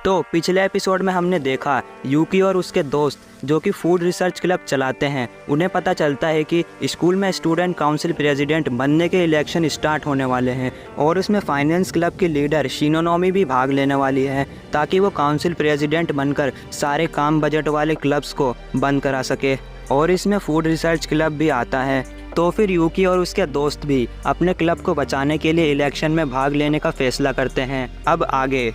तो पिछले एपिसोड में हमने देखा यूकी और उसके दोस्त जो कि फूड रिसर्च क्लब चलाते हैं, उन्हें पता चलता है कि स्कूल में स्टूडेंट काउंसिल प्रेसिडेंट बनने के इलेक्शन स्टार्ट होने वाले हैं और उसमें फाइनेंस क्लब की लीडर शिनोनोमी भी भाग लेने वाली है ताकि वो काउंसिल प्रेसिडेंट बनकर सारे काम बजट वाले क्लब्स को बंद करा सके। और इसमें फूड रिसर्च क्लब भी आता है। तो फिर यूकी और उसके दोस्त भी अपने क्लब को बचाने के लिए इलेक्शन में भाग लेने का फैसला करते हैं। अब आगे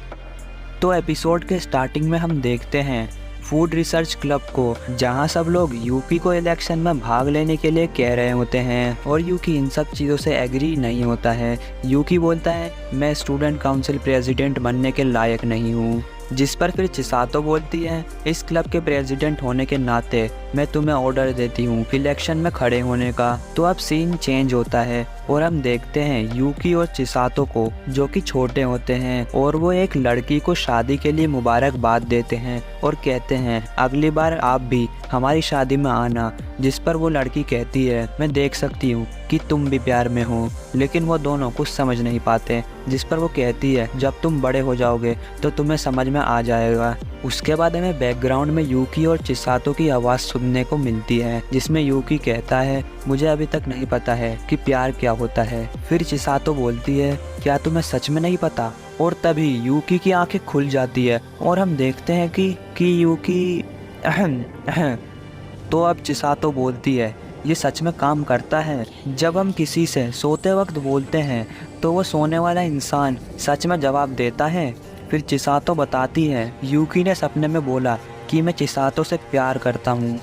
तो एपिसोड के स्टार्टिंग में हम देखते हैं फूड रिसर्च क्लब को, जहां सब लोग यूकी को इलेक्शन में भाग लेने के लिए कह रहे होते हैं और यूकी इन सब चीज़ों से एग्री नहीं होता है। यूकी बोलता है मैं स्टूडेंट काउंसिल प्रेसिडेंट बनने के लायक नहीं हूँ, जिस पर फिर चिसातो बोलती है इस क्लब के प्रेसिडेंट होने के नाते मैं तुम्हें ऑर्डर देती हूँ इलेक्शन में खड़े होने का। तो अब सीन चेंज होता है और हम देखते हैं यूकी और चिसातो को, जो कि छोटे होते हैं, और वो एक लड़की को शादी के लिए मुबारकबाद देते हैं और कहते हैं अगली बार आप भी हमारी शादी में आना। जिस पर वो लड़की कहती है मैं देख सकती हूँ कि तुम भी प्यार में हो, लेकिन वो दोनों कुछ समझ नहीं पाते। जिस पर वो कहती है जब तुम बड़े हो जाओगे तो तुम्हें समझ में आ जाएगा। उसके बाद हमें बैकग्राउंड में यूकी और चिसातो की आवाज़ सुनने को मिलती है, जिसमें यूकी कहता है मुझे अभी तक नहीं पता है कि प्यार क्या होता है। फिर चिसातो बोलती है क्या तुम्हें सच में नहीं पता? और तभी यूकी की आंखें खुल जाती है और हम देखते हैं कि यूकी तो अब चिसातो बोलती है ये सच में काम करता है। जब हम किसी से सोते वक्त बोलते हैं तो वो सोने वाला इंसान सच में जवाब देता है। फिर चिसातो बताती है यूकी ने सपने में बोला कि मैं चिसातो से प्यार करता हूँ।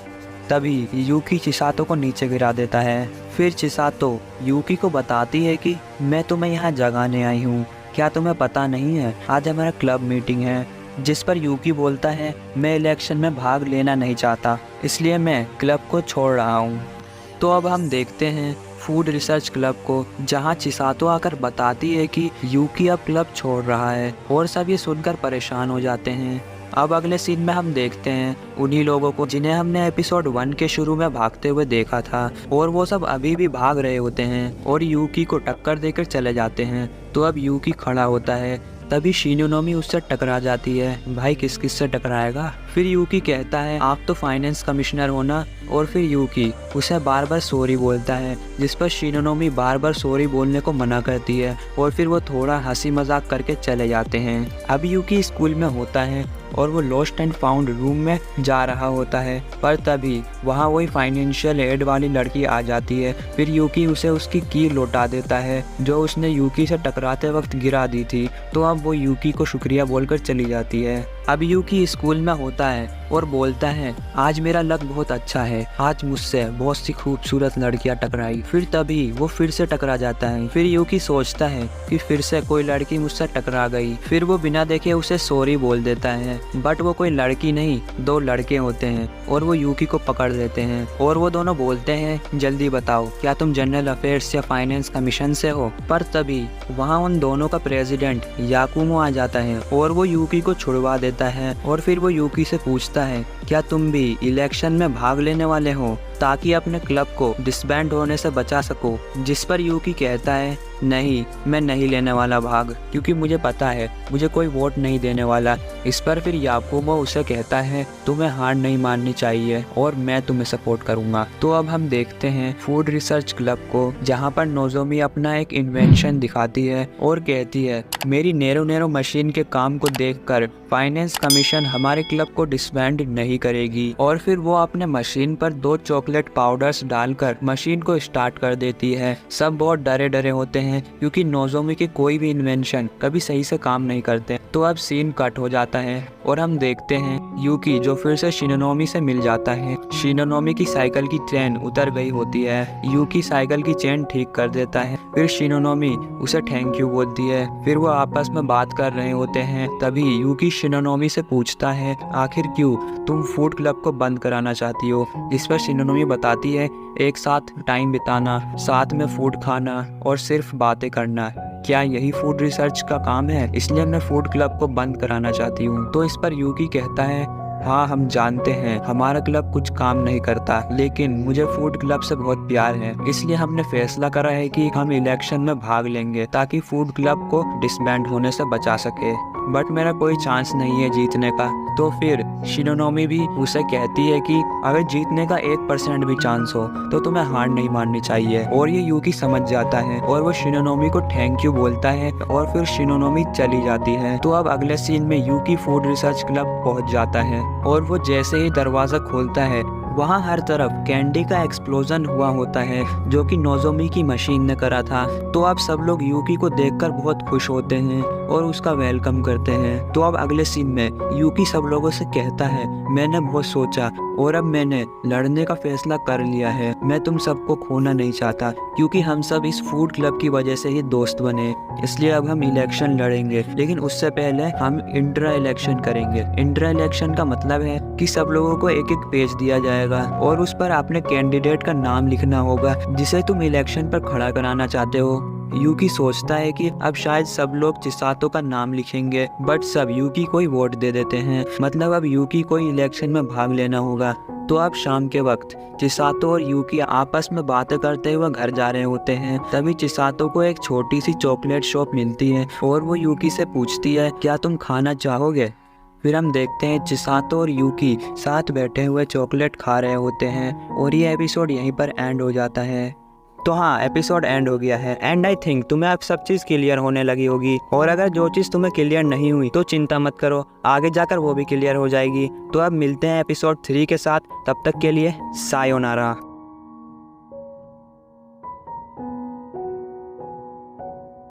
तभी यूकी चिसातो को नीचे गिरा देता है। फिर चिसातो यूकी को बताती है कि मैं तुम्हें यहाँ जगाने आई हूँ, क्या तुम्हें पता नहीं है आज हमारा क्लब मीटिंग है। जिस पर यूकी बोलता है मैं इलेक्शन में भाग लेना नहीं चाहता, इसलिए मैं क्लब को छोड़ रहा हूँ। तो अब हम देखते हैं फूड रिसर्च क्लब को, जहां चिसातो आकर बताती है कि यूकी अब क्लब छोड़ रहा है और सब ये सुनकर परेशान हो जाते हैं। अब अगले सीन में हम देखते हैं उन्हीं लोगों को जिन्हें हमने एपिसोड 1 के शुरू में भागते हुए देखा था, और वो सब अभी भी भाग रहे होते हैं और यूकी को टक्कर देकर चले जाते हैं। तो अब यूकी खड़ा होता है, तभी शिनोनोमी उससे टकरा जाती है। भाई किस किस से टकराएगा? फिर यूकी कहता है आप तो फाइनेंस कमिश्नर हो ना। और फिर यूकी उसे बार बार सॉरी बोलता है, जिस पर शिनोनोमी बार बार सॉरी बोलने को मना करती है और फिर वो थोड़ा हंसी मजाक करके चले जाते हैं। अब यूकी स्कूल में होता है और वो लॉस्ट एंड फाउंड रूम में जा रहा होता है, पर तभी वहाँ वही फाइनेंशियल एड वाली लड़की आ जाती है। फिर यूकी उसे उसकी की लौटा देता है जो उसने यूकी से टकराते वक्त गिरा दी थी। तो अब वो यूकी को शुक्रिया बोलकर चली जाती है। अब यूकी स्कूल में होता है और बोलता है आज मेरा लक बहुत अच्छा है, आज मुझसे बहुत सी खूबसूरत लड़कियां टकराई। फिर तभी वो फिर से टकरा जाता है। फिर यूकी सोचता है कि फिर से कोई लड़की मुझसे टकरा गई। फिर वो बिना देखे उसे सॉरी बोल देता है, बट वो कोई लड़की नहीं, 2 लड़के होते हैं और वो यूकी को पकड़ लेते हैं और वो दोनों बोलते हैं जल्दी बताओ क्या तुम जनरल अफेयर्स या फाइनेंस कमीशन से हो? पर तभी वहाँ उन दोनों का प्रेसिडेंट याकुमो आ जाता है और वो यूकी को छुड़वा देता है। और फिर वो यूकी से पूछता है क्या तुम भी इलेक्शन में भाग लेने वाले हो ताकि अपने क्लब को डिसबैंड होने से बचा सको? जिस पर यूकी कहता है नहीं, मैं नहीं लेने वाला भाग, क्योंकि मुझे पता है मुझे कोई वोट नहीं देने वाला। इस पर फिर याकुमो उसे कहता है तुम्हें हार नहीं माननी चाहिए और मैं तुम्हें सपोर्ट करूंगा। तो अब हम देखते हैं फूड रिसर्च क्लब को, जहां पर नोजोमी अपना एक इन्वेंशन दिखाती है और कहती है मेरी नैरो नैरो मशीन के काम को देखकर फाइनेंस कमीशन हमारे क्लब को डिसबैंड नहीं करेगी। और फिर वो अपने मशीन पर 2 चॉकलेट पाउडर्स डालकर मशीन को स्टार्ट कर देती है। सब बहुत डरे डरे होते हैं क्योंकि नोजोमी के कोई भी इन्वेंशन कभी सही से काम नहीं करते। तो अब सीन कट हो जाता है और हम देखते हैं यूकी जो फिर से शिनोनोमी से मिल जाता है। शिनोनोमी की साइकिल की चेन उतर गई होती है। यूकी साइकिल की चेन ठीक कर देता है। फिर शिनोनोमी उसे थैंक यू बोलती है। फिर वो आपस में बात कर रहे होते हैं। तभी यूकी शिनोनोमी से पूछता है आखिर क्यों तुम फूड क्लब को बंद कराना चाहती हो? इस पर शिनोनोमी बताती है एक साथ टाइम बिताना, साथ में फूड खाना और सिर्फ बातें करना, क्या यही फूड रिसर्च का काम है? इसलिए मैं फूड क्लब को बंद कराना चाहती हूँ। तो इस पर यूकी कहता है हाँ हम जानते हैं हमारा क्लब कुछ काम नहीं करता, लेकिन मुझे फूड क्लब से बहुत प्यार है, इसलिए हमने फैसला करा है कि हम इलेक्शन में भाग लेंगे ताकि फूड क्लब को डिसबैंड होने से बचा सके। बट मेरा कोई चांस नहीं है जीतने का। तो फिर शिनोनोमी भी उसे कहती है कि अगर जीतने का 1% भी चांस हो तो तुम्हें हार नहीं माननी चाहिए। और ये यूकी समझ जाता है और वो शिनोनोमी को थैंक यू बोलता है और फिर शिनोनोमी चली जाती है। तो अब अगले सीन में यूकी फूड रिसर्च क्लब पहुंच जाता है और वो जैसे ही दरवाजा खोलता है वहाँ हर तरफ कैंडी का एक्सप्लोजन हुआ होता है जो कि नोजोमी की मशीन ने करा था। तो अब सब लोग यूकी को देखकर बहुत खुश होते हैं और उसका वेलकम करते हैं। तो अब अगले सीन में यूकी सब लोगों से कहता है, मैंने बहुत सोचा और अब मैंने लड़ने का फैसला कर लिया है। मैं तुम सबको खोना नहीं चाहता क्योंकि हम सब इस फूड क्लब की वजह से ही दोस्त बने। इसलिए अब हम इलेक्शन लड़ेंगे, लेकिन उससे पहले हम इंट्रा इलेक्शन करेंगे। इंट्रा इलेक्शन का मतलब है कि सब लोगों को एक एक पेज दिया जाएगा और उस पर अपने कैंडिडेट का नाम लिखना होगा जिसे तुम इलेक्शन पर खड़ा कराना चाहते हो। यूकी सोचता है कि अब शायद सब लोग चिसातो का नाम लिखेंगे, बट सब यूकी को ही वोट दे देते हैं। मतलब अब यूकी को ही इलेक्शन में भाग लेना होगा। तो अब शाम के वक्त चिसातो और यूकी आपस में बातें करते हुए घर जा रहे होते हैं। तभी चिसातो को एक छोटी सी चॉकलेट शॉप मिलती है और वो यूकी से पूछती है, क्या तुम खाना चाहोगे? फिर हम देखते हैं चिसातो और यूकी साथ बैठे हुए चॉकलेट खा रहे होते हैं और ये एपिसोड यहीं पर एंड हो जाता है। तो हाँ, एपिसोड एंड हो गया है एंड आई थिंक तुम्हें अब सब चीज़ क्लियर होने लगी होगी। और अगर जो चीज़ तुम्हें क्लियर नहीं हुई तो चिंता मत करो, आगे जाकर वो भी क्लियर हो जाएगी। तो अब मिलते हैं एपिसोड 3 के साथ, तब तक के लिए सायोनारा।